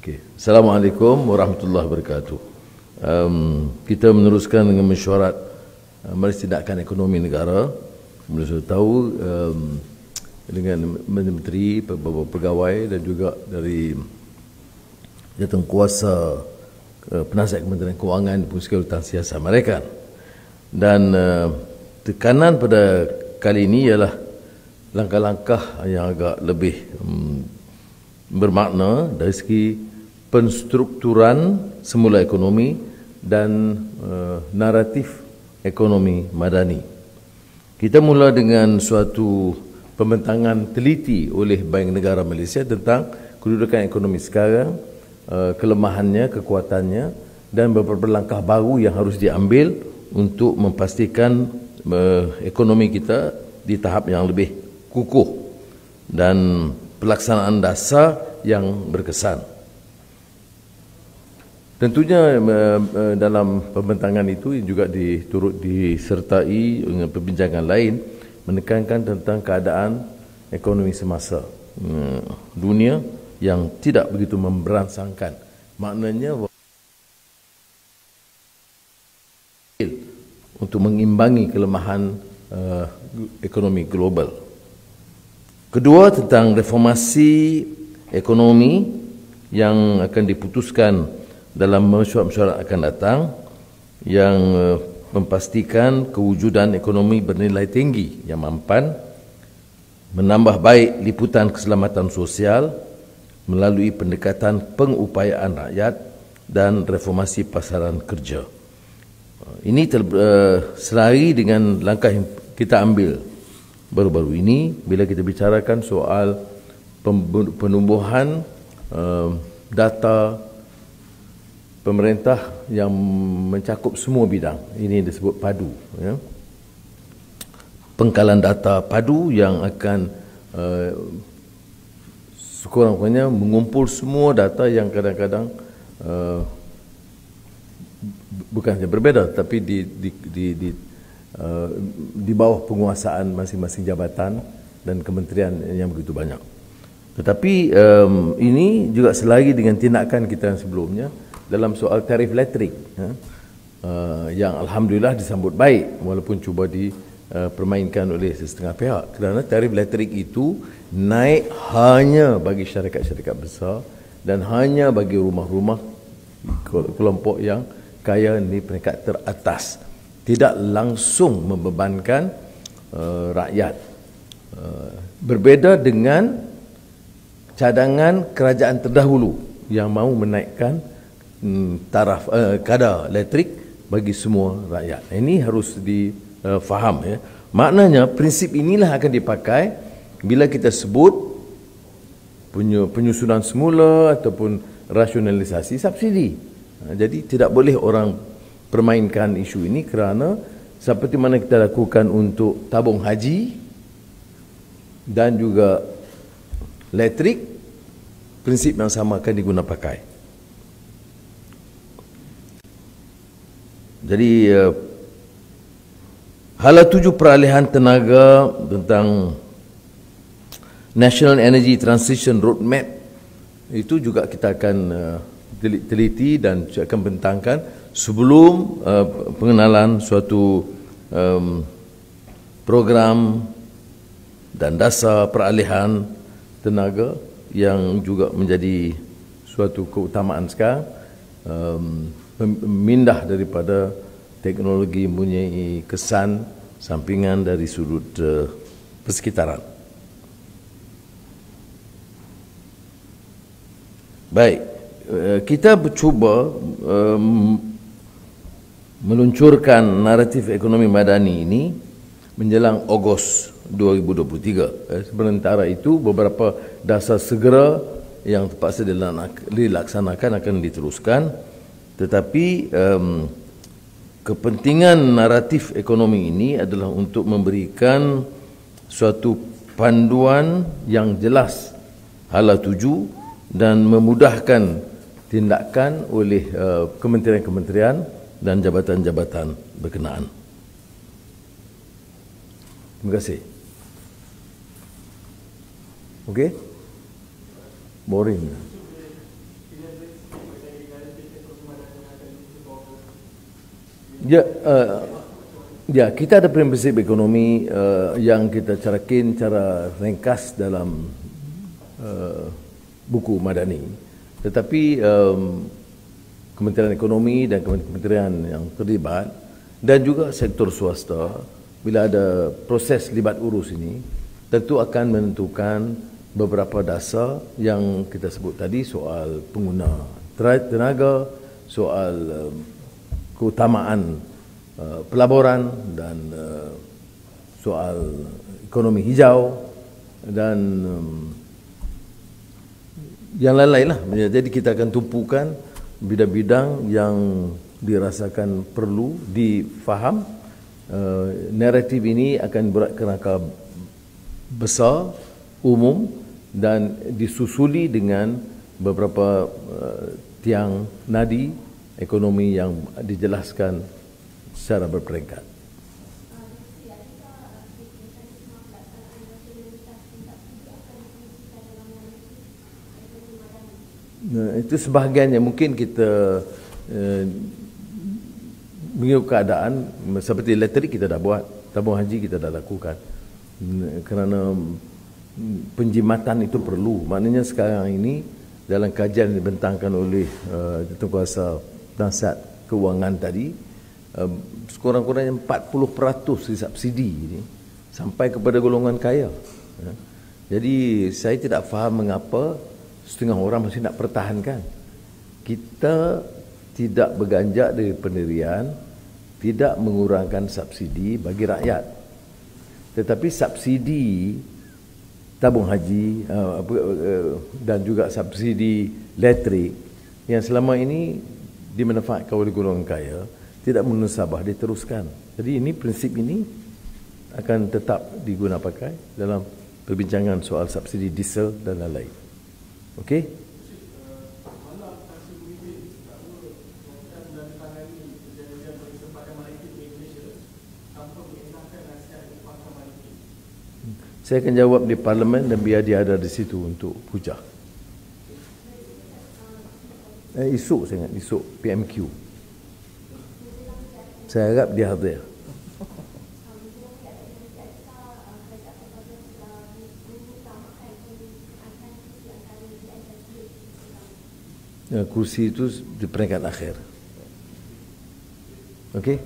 Okay. Assalamualaikum warahmatullahi wabarakatuh. Kita meneruskan dengan mesyuarat Majlis Tindakan Ekonomi Negara. Sebenarnya sudah tahu dengan menteri, beberapa pegawai dan juga dari jawatankuasa penasihat Kementerian Kewangan di Pusat Kedutaan Siasat mereka. Dan tekanan pada kali ini ialah langkah-langkah yang agak lebih bermakna dari segi penstrukturan semula ekonomi dan naratif ekonomi madani. Kita mula dengan suatu pembentangan teliti oleh Bank Negara Malaysia tentang kedudukan ekonomi sekarang, kelemahannya, kekuatannya dan beberapa langkah baru yang harus diambil untuk memastikan ekonomi kita di tahap yang lebih kukuh dan pelaksanaan dasar yang berkesan. Tentunya dalam pembentangan itu juga turut disertai dengan perbincangan lain menekankan tentang keadaan ekonomi semasa dunia yang tidak begitu memberangsangkan. Maknanya untuk mengimbangi kelemahan ekonomi global. Kedua, tentang reformasi ekonomi yang akan diputuskan dalam mesyuarat akan datang yang memastikan kewujudan ekonomi bernilai tinggi yang mampan, menambah baik liputan keselamatan sosial melalui pendekatan pengupayaan rakyat dan reformasi pasaran kerja. Ini selari dengan langkah yang kita ambil baru-baru ini bila kita bicarakan soal penumbuhan data pemerintah yang mencakup semua bidang. Ini disebut padu. Ya. Pengkalan data padu yang akan sekurang-kurangnya mengumpul semua data yang kadang-kadang bukan saja berbeza, tapi di bawah penguasaan masing-masing jabatan dan kementerian yang begitu banyak. Tetapi ini juga selari dengan tindakan kita yang sebelumnya dalam soal tarif elektrik yang alhamdulillah disambut baik walaupun cuba dipermainkan oleh setengah pihak, kerana tarif elektrik itu naik hanya bagi syarikat-syarikat besar dan hanya bagi rumah-rumah kelompok yang kaya di peringkat teratas, tidak langsung membebankan rakyat. Berbeza dengan cadangan kerajaan terdahulu yang mahu menaikkan taraf kadar elektrik bagi semua rakyat. Ini harus difaham, ya. Maknanya prinsip inilah akan dipakai bila kita sebut penyusunan semula ataupun rasionalisasi subsidi. Jadi tidak boleh orang permainkan isu ini, kerana seperti mana kita lakukan untuk tabung haji dan juga elektrik, prinsip yang sama akan digunakan pakai. Jadi hala 7 peralihan tenaga tentang National Energy Transition Roadmap itu juga kita akan teliti dan akan bentangkan sebelum pengenalan suatu program dan dasar peralihan tenaga yang juga menjadi suatu keutamaan sekarang, memindah daripada teknologi mempunyai kesan sampingan dari sudut persekitaran. Baik, kita bercuba meluncurkan naratif ekonomi madani ini menjelang Ogos 2023. Sementara itu, beberapa dasar segera yang terpaksa dilaksanakan akan diteruskan. Tetapi kepentingan naratif ekonomi ini adalah untuk memberikan suatu panduan yang jelas hala 7 dan memudahkan tindakan oleh kementerian-kementerian dan jabatan-jabatan berkenaan. Terima kasih. Okey? Boring. Ya, ya, kita ada prinsip ekonomi yang kita carakin cara ringkas dalam buku Madani. Tetapi Kementerian Ekonomi dan kementerian yang terlibat dan juga sektor swasta, bila ada proses libat urus ini, tentu akan menentukan beberapa dasar yang kita sebut tadi, soal pengguna tenaga, soal keutamaan pelaburan dan soal ekonomi hijau dan yang lain-lain lah. Jadi kita akan tumpukan bidang-bidang yang dirasakan perlu difaham. Naratif ini akan berat kerangka besar, umum dan disusuli dengan beberapa tiang nadi ekonomi yang dijelaskan secara berperingkat. Itu sebahagiannya. Mungkin kita mengikut keadaan, seperti elektrik kita dah buat, tabung haji kita dah lakukan, kerana penjimatan itu perlu. Maknanya sekarang ini dalam kajian yang dibentangkan oleh Jawatankuasa Nasihat Kewangan tadi, sekurang-kurangnya 40% disubsidi ini sampai kepada golongan kaya. Jadi saya tidak faham mengapa setengah orang masih nak pertahankan. Kita tidak berganjak dari pendirian, tidak mengurangkan subsidi bagi rakyat. Tetapi subsidi tabung haji dan juga subsidi elektrik yang selama ini dimanfaatkan oleh golongan kaya tidak munasabah diteruskan. Jadi ini prinsip ini akan tetap digunakan pakai dalam perbincangan soal subsidi diesel dan lain-lain. Okey? Saya akan jawab di parlimen dan biar dia ada di situ untuk hujah. Esok saya ingat, esok PMQ. Saya harap dia hadir. Kursi itu di peringkat akhir. Okey?